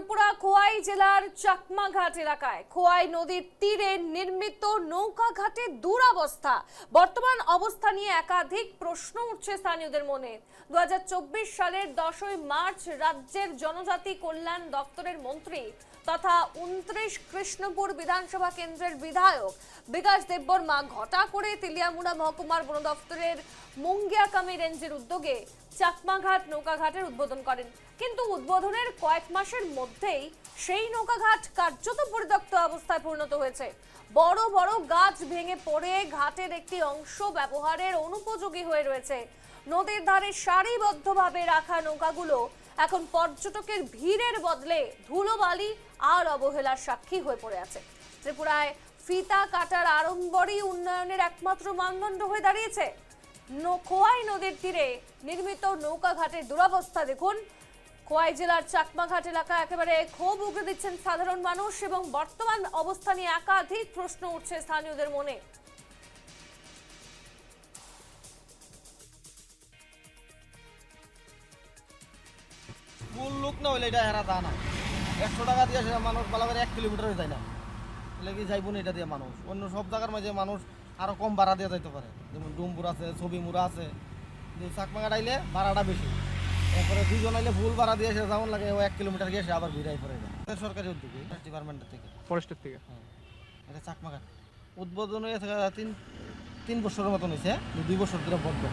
ত্রিপুরা খোয়াই জেলার চাকমাঘাট এলাকায় খোয়াই নদীর তীরে নির্মিত নৌকা ঘাটে দুরবস্থা। বর্তমান অবস্থা নিয়ে একাধিক প্রশ্ন উঠছে স্থানীয়দের মনে। 2024 সালের 10ই মার্চ রাজ্যের জনজাতি কল্যাণ দপ্তরের মন্ত্রী তথা 29 কৃষ্ণপুর বিধানসভা কেন্দ্রের বিধায়ক বিকাশ দেববর্মা ঘটা করে তেলিয়ামুড়া মহকুমার বন দপ্তরের মুঙ্গিয়াকামি রেঞ্জের উদ্যোগে চাকমাঘাট নৌকাঘাটের উদ্বোধন করেন। কিন্তু উদ্বোধনের কয়েক মাসের মধ্যেই সেই নৌকাঘাট কার্যত পরিত্যক্ত অবস্থায় পরিণত হয়েছে। বড় বড় গাছ ভেঙে পড়ে ঘাটের একটি অংশ ব্যবহারের অনুপযোগী হয়ে রয়েছে। নদীর ধারে সারিবদ্ধভাবে রাখা নৌকাগুলো এখন পর্যটকের ভিড়ের বদলে ধুলোবালি আর অবহেলার সাক্ষী হয়ে পড়ে আছে। ত্রিপুরায় ফিতা কাটার আড়ম্বরই উন্নয়নের একমাত্র মানদণ্ড হয়ে দাঁড়িয়েছে। খোয়াই নদীর তীরে নির্মিত নৌকাঘাটের দুরবস্থা দেখুন। খোয়াই জেলার চাকমাঘাট এলাকা একেবারে ক্ষোভ উগরে দিচ্ছেন সাধারণ মানুষ এবং বর্তমান অবস্থা নিয়ে একাধিক প্রশ্ন উঠছে স্থানীয়দের মনে। ফুল লোক না হইলে এটা হেরা তা না। 100 টাকা দিয়ে মানুষ বালাবারে 1 কিলোমিটার হয়ে যায় না, কি যাইব না এটা দিয়ে মানুষ। অন্য সব জায়গার মাঝে মানুষ আরো কম ভাড়া দিয়ে যাইতে পারে, যেমন ডুমপুর আছে, ছবিমুড়া আছে। কিন্তু চাকমাঘাট আইলে ভাড়াটা বেশি। এরপরে দুজন আইলে ফুল ভাড়া দিয়ে এসে যেমন লাগে 1 কিলোমিটার গিয়ে আবার ঘুরাই পড়ে যায়। সরকারি উদ্যোগে ডিপার্টমেন্টের থেকে, ফরেস্টের থেকে। এটা চাকমাঘাট উদ্বোধন হয়ে 3 বছরের মতন হয়েছে, 2 বছর ধরে বন্ধ।